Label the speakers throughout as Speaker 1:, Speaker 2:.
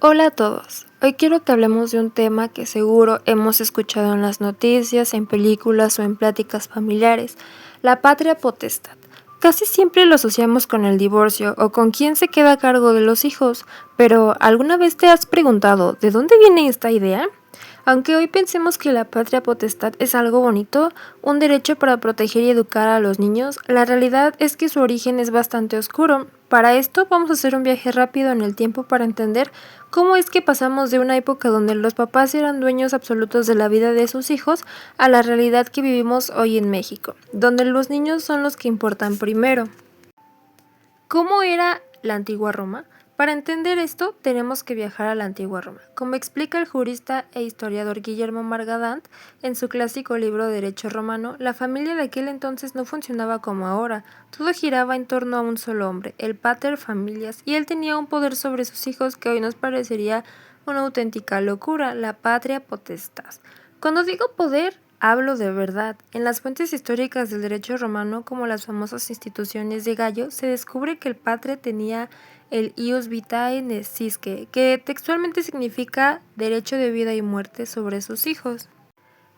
Speaker 1: Hola a todos. Hoy quiero que hablemos de un tema que seguro hemos escuchado en las noticias, en películas o en pláticas familiares, la patria potestad. Casi siempre lo asociamos con el divorcio o con quién se queda a cargo de los hijos, pero ¿alguna vez te has preguntado de dónde viene esta idea? Aunque hoy pensemos que la patria potestad es algo bonito, un derecho para proteger y educar a los niños, la realidad es que su origen es bastante oscuro. Para esto vamos a hacer un viaje rápido en el tiempo para entender cómo es que pasamos de una época donde los papás eran dueños absolutos de la vida de sus hijos a la realidad que vivimos hoy en México, donde los niños son los que importan primero. ¿Cómo era la antigua Roma? Para entender esto, tenemos que viajar a la antigua Roma. Como explica el jurista e historiador Guillermo Margadant en su clásico libro Derecho Romano, la familia de aquel entonces no funcionaba como ahora. Todo giraba en torno a un solo hombre, el pater familias, y él tenía un poder sobre sus hijos que hoy nos parecería una auténtica locura, la patria potestas. Cuando digo poder, hablo de verdad. En las fuentes históricas del derecho romano, como las famosas instituciones de Gallo, se descubre que el patria tenía el ius vitae nescisque, que textualmente significa derecho de vida y muerte sobre sus hijos.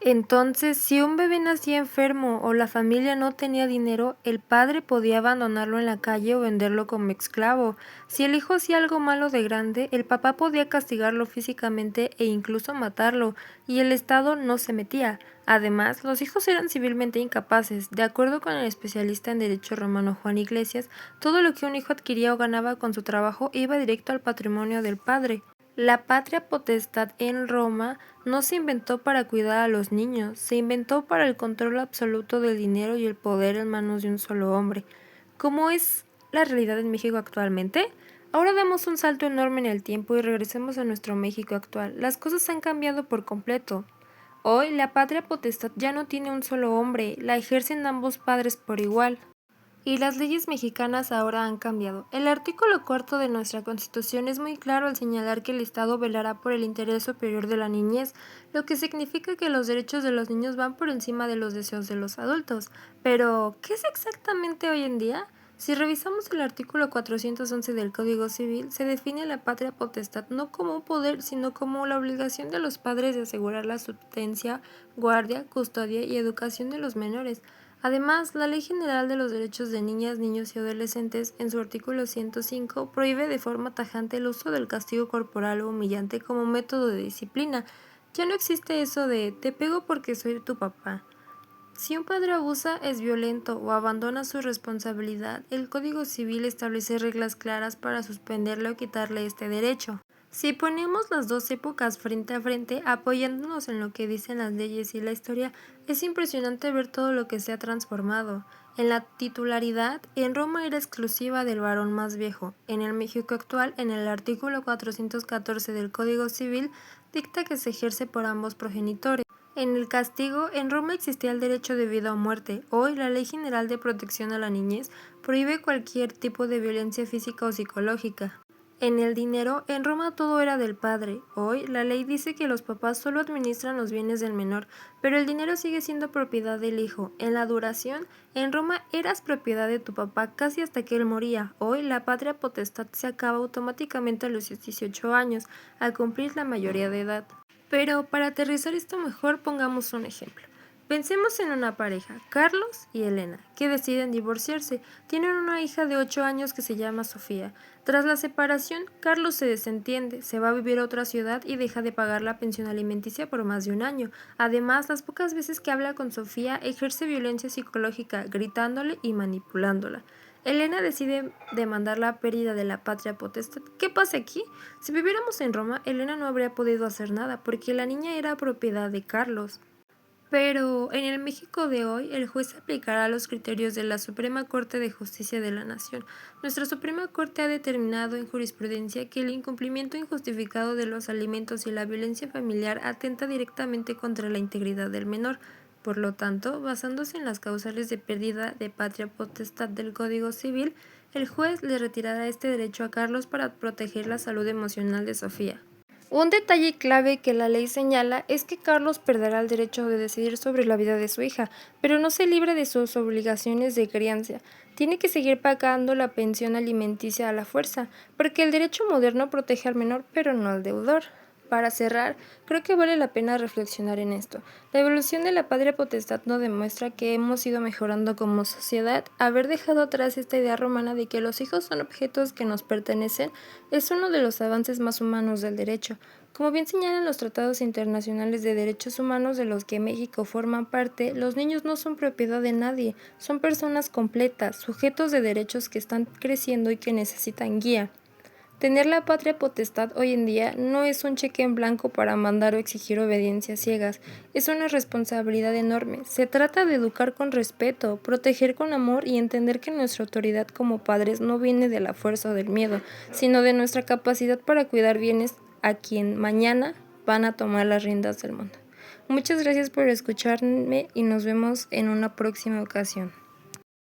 Speaker 1: Entonces, si un bebé nacía enfermo o la familia no tenía dinero, el padre podía abandonarlo en la calle o venderlo como esclavo. Si el hijo hacía algo malo de grande, el papá podía castigarlo físicamente e incluso matarlo, y el Estado no se metía. Además, los hijos eran civilmente incapaces. De acuerdo con el especialista en derecho romano Juan Iglesias, todo lo que un hijo adquiría o ganaba con su trabajo iba directo al patrimonio del padre. La patria potestad en Roma no se inventó para cuidar a los niños, se inventó para el control absoluto del dinero y el poder en manos de un solo hombre. ¿Cómo es la realidad en México actualmente? Ahora damos un salto enorme en el tiempo y regresemos a nuestro México actual. Las cosas han cambiado por completo. Hoy la patria potestad ya no tiene un solo hombre, la ejercen ambos padres por igual. Y las leyes mexicanas ahora han cambiado. El artículo cuarto de nuestra Constitución es muy claro al señalar que el Estado velará por el interés superior de la niñez, lo que significa que los derechos de los niños van por encima de los deseos de los adultos. Pero, ¿qué es exactamente hoy en día? Si revisamos el artículo 411 del Código Civil, se define la patria potestad no como un poder, sino como la obligación de los padres de asegurar la subsistencia, guardia, custodia y educación de los menores. Además, la Ley General de los Derechos de Niñas, Niños y Adolescentes, en su artículo 105, prohíbe de forma tajante el uso del castigo corporal o humillante como método de disciplina. Ya no existe eso de te pego porque soy tu papá. Si un padre abusa, es violento o abandona su responsabilidad, el Código Civil establece reglas claras para suspenderle o quitarle este derecho. Si ponemos las dos épocas frente a frente, apoyándonos en lo que dicen las leyes y la historia, es impresionante ver todo lo que se ha transformado. En la titularidad, en Roma era exclusiva del varón más viejo. En el México actual, en el artículo 414 del Código Civil, dicta que se ejerce por ambos progenitores. En el castigo, en Roma existía el derecho de vida o muerte. Hoy, la Ley General de Protección a la Niñez prohíbe cualquier tipo de violencia física o psicológica. En el dinero, en Roma todo era del padre. Hoy, la ley dice que los papás solo administran los bienes del menor, pero el dinero sigue siendo propiedad del hijo. En la duración, en Roma eras propiedad de tu papá casi hasta que él moría. Hoy, la patria potestad se acaba automáticamente a los 18 años, al cumplir la mayoría de edad. Pero para aterrizar esto mejor, pongamos un ejemplo. Pensemos en una pareja, Carlos y Elena, que deciden divorciarse. Tienen una hija de 8 años que se llama Sofía. Tras la separación, Carlos se desentiende, se va a vivir a otra ciudad y deja de pagar la pensión alimenticia por más de un año. Además, las pocas veces que habla con Sofía, ejerce violencia psicológica, gritándole y manipulándola. Elena decide demandar la pérdida de la patria potestad. ¿Qué pasa aquí? Si viviéramos en Roma, Elena no habría podido hacer nada, porque la niña era propiedad de Carlos. Pero en el México de hoy, el juez aplicará los criterios de la Suprema Corte de Justicia de la Nación. Nuestra Suprema Corte ha determinado en jurisprudencia que el incumplimiento injustificado de los alimentos y la violencia familiar atenta directamente contra la integridad del menor. Por lo tanto, basándose en las causales de pérdida de patria potestad del Código Civil, el juez le retirará este derecho a Carlos para proteger la salud emocional de Sofía. Un detalle clave que la ley señala es que Carlos perderá el derecho de decidir sobre la vida de su hija, pero no se libre de sus obligaciones de crianza. Tiene que seguir pagando la pensión alimenticia a la fuerza, porque el derecho moderno protege al menor, pero no al deudor. Para cerrar, creo que vale la pena reflexionar en esto. La evolución de la patria potestad nos demuestra que hemos ido mejorando como sociedad. Haber dejado atrás esta idea romana de que los hijos son objetos que nos pertenecen es uno de los avances más humanos del derecho. Como bien señalan los tratados internacionales de derechos humanos de los que México forma parte, los niños no son propiedad de nadie, son personas completas, sujetos de derechos que están creciendo y que necesitan guía. Tener la patria potestad hoy en día no es un cheque en blanco para mandar o exigir obediencias ciegas, es una responsabilidad enorme. Se trata de educar con respeto, proteger con amor y entender que nuestra autoridad como padres no viene de la fuerza o del miedo, sino de nuestra capacidad para cuidar bienes a quien mañana van a tomar las riendas del mundo. Muchas gracias por escucharme y nos vemos en una próxima ocasión.